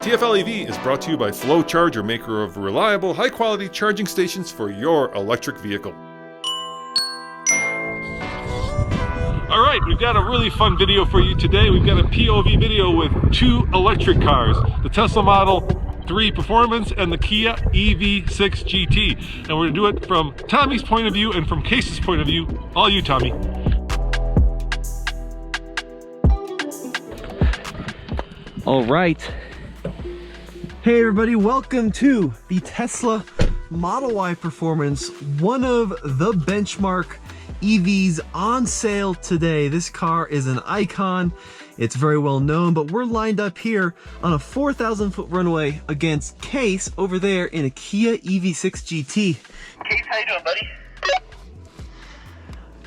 TFL EV is brought to you by Flow Charger, maker of reliable, high-quality charging stations for your electric vehicle. All right, we've got a really fun video for you today. We've got a POV video with two electric cars, the Tesla Model 3 Performance and the Kia EV6 GT. And we're gonna do it from Tommy's point of view and from Case's point of view. All you, Tommy. All right. Hey everybody, welcome to the Tesla Model Y Performance, one of the benchmark EVs on sale today. This car is an icon. It's very well known, but we're lined up here on a 4,000-foot runway against Case over there in a Kia EV6 GT. Case, how you doing, buddy?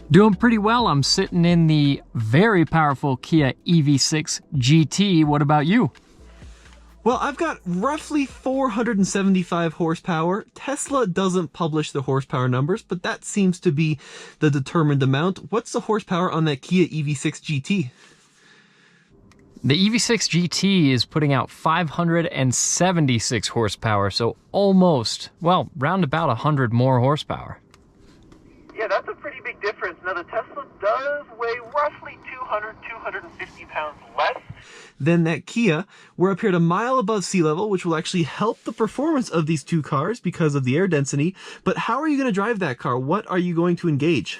Doing pretty well. I'm sitting in the very powerful Kia EV6 GT. What about you? Well, I've got roughly 475 horsepower. Tesla doesn't publish the horsepower numbers, but that seems to be the determined amount. What's the horsepower on that Kia EV6 GT? The EV6 GT is putting out 576 horsepower, so almost, well, round about 100 more horsepower. Yeah, that's a pretty big difference. Now, the Tesla does weigh roughly 250 pounds less than that Kia. We're up here at a mile above sea level, which will actually help the performance of these two cars because of the air density. But how are you going to drive that car? What are you going to engage?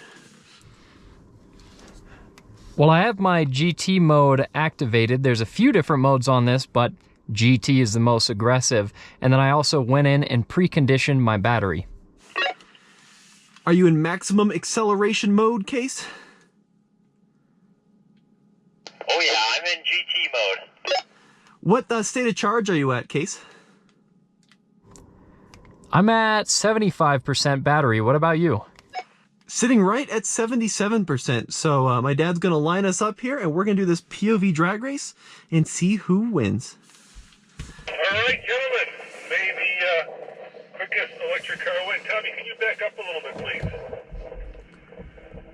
Well, I have my GT mode activated. There's a few different modes on this, but GT is the most aggressive. And then I also went in and preconditioned my battery. Are you in maximum acceleration mode, Case? Oh yeah, I'm in GT mode. What state of charge are you at, Case? I'm at 75% battery. What about you? Sitting right at 77%. So my dad's going to line us up here, and we're going to do this POV drag race and see who wins. All right, gentlemen. May the quickest electric car win. Tommy, can you back up a little bit, please?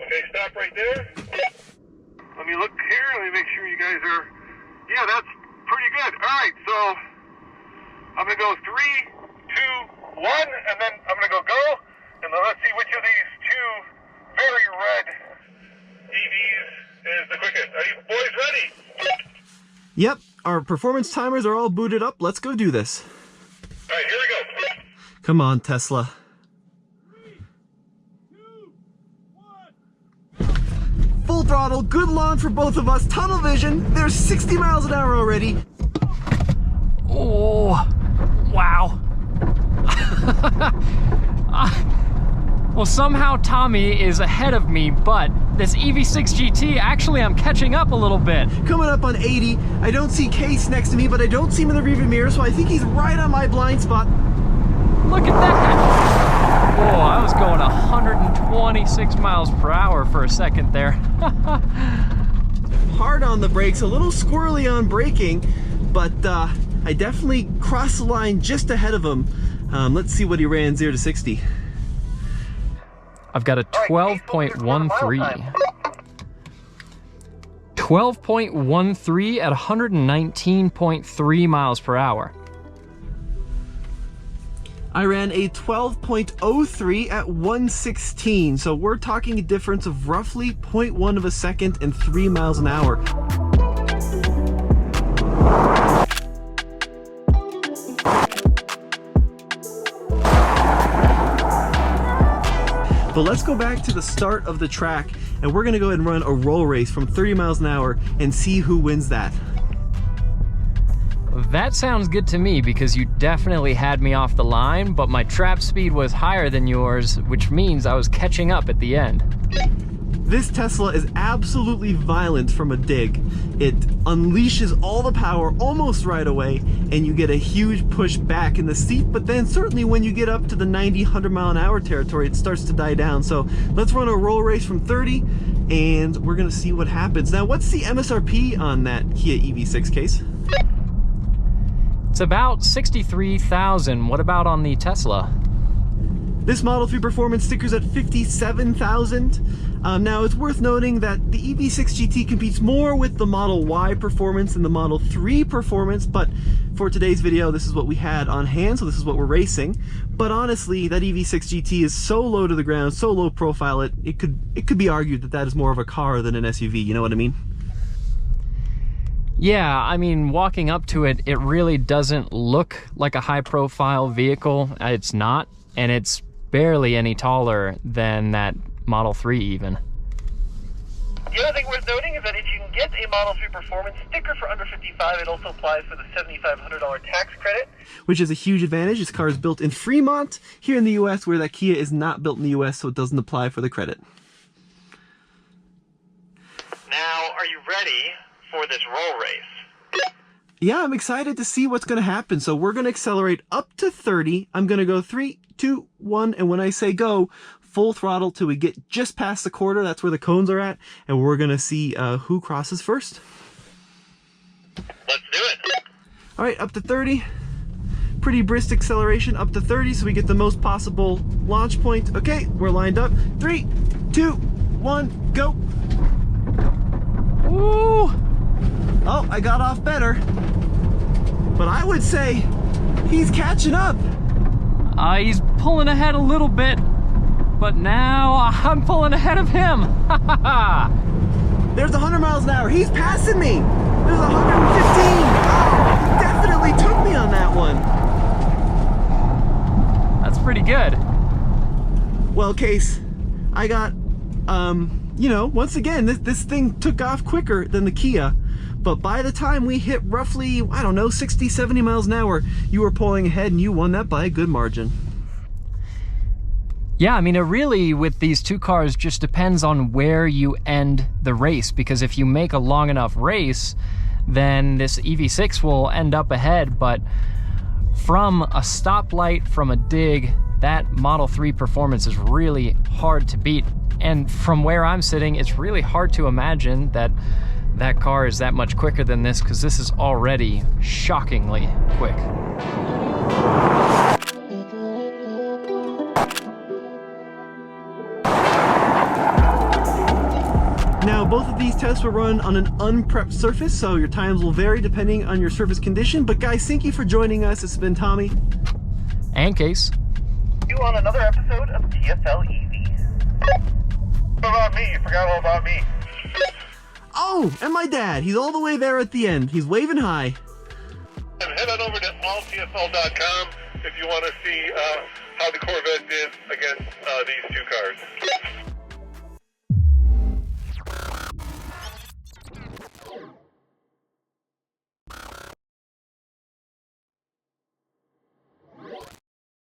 Okay, stop right there. Let me look here. Let me make sure you guys are... Yeah, that's pretty good. All right, so I'm going to go 3, 2, 1, and then I'm going to go, and then let's see which of these two very red EVs is the quickest. Are you boys ready? Yep, our performance timers are all booted up. Let's go do this. All right, here we go. Come on, Tesla. 3, 2, 1. Full throttle, good lawn for both of us. Tunnel vision, there's 60 miles an hour already. Oh, wow. Well, somehow Tommy is ahead of me, but this EV6 GT, actually I'm catching up a little bit. Coming up on 80, I don't see Case next to me, but I don't see him in the rearview mirror, so I think he's right on my blind spot. Look at that. Whoa, I was going 126 miles per hour for a second there. Hard on the brakes, a little squirrely on braking, but I definitely crossed the line just ahead of him. Let's see what he ran 0 to 60. I've got a 12.13. 12.13 at 119.3 miles per hour. I ran a 12.03 at 116, so we're talking a difference of roughly 0.1 of a second and 3 miles an hour. But let's go back to the start of the track, and we're gonna go ahead and run a roll race from 30 miles an hour and see who wins that. That sounds good to me because you definitely had me off the line, but my trap speed was higher than yours, which means I was catching up at the end. This Tesla is absolutely violent from a dig. It unleashes all the power almost right away, and you get a huge push back in the seat, but then certainly when you get up to the 90, 100 mile an hour territory, it starts to die down. So let's run a roll race from 30, and we're gonna see what happens. Now, what's the MSRP on that Kia EV6, Case? It's about 63,000. What about on the Tesla? This Model 3 Performance stickers at 57,000. Now it's worth noting that the EV6 GT competes more with the Model Y Performance than the Model 3 Performance, but for today's video, this is what we had on hand, so this is what we're racing. But honestly, that EV6 GT is so low to the ground, so low profile, it could be argued that that is more of a car than an SUV, you know what I mean? Yeah, I mean, walking up to it, it really doesn't look like a high-profile vehicle. It's not, and it's barely any taller than that Model 3 even. The other thing worth noting is that if you can get a Model 3 Performance sticker for under $55, it also applies for the $7,500 tax credit. Which is a huge advantage. This car is built in Fremont, here in the US, where that Kia is not built in the US, so it doesn't apply for the credit. Now, are you ready for this roll race? Yeah, I'm excited to see what's going to happen. So we're going to accelerate up to 30. I'm going to go 3, 2, 1, and when I say go, full throttle till we get just past the quarter. That's where the cones are at, and we're going to see who crosses first. Let's do it. All right, up to 30. Pretty brisk acceleration up to 30, so we get the most possible launch point. Okay, we're lined up. 3, 2, 1, go. Ooh! Oh, I got off better. But I would say he's catching up. He's pulling ahead a little bit, but now I'm pulling ahead of him. There's 100 miles an hour. He's passing me. There's 115. Oh, he definitely took me on that one. That's pretty good. Well, Case, I got, you know, once again, this thing took off quicker than the Kia. But by the time we hit roughly, I don't know, 60, 70 miles an hour, you were pulling ahead and you won that by a good margin. Yeah, I mean, it really, with these two cars, just depends on where you end the race. Because if you make a long enough race, then this EV6 will end up ahead. But from a stoplight, from a dig, that Model 3 Performance is really hard to beat. And from where I'm sitting, it's really hard to imagine that that car is that much quicker than this, because this is already shockingly quick. Now, both of these tests will run on an unprepped surface, so your times will vary depending on your surface condition. But guys, thank you for joining us. It's been Tommy. And Case. You on another episode of TFL EV. What about me? You forgot all about me. Oh, and my dad. He's all the way there at the end. He's waving hi. And head on over to alltfl.com if you want to see how the Corvette did against these two cars.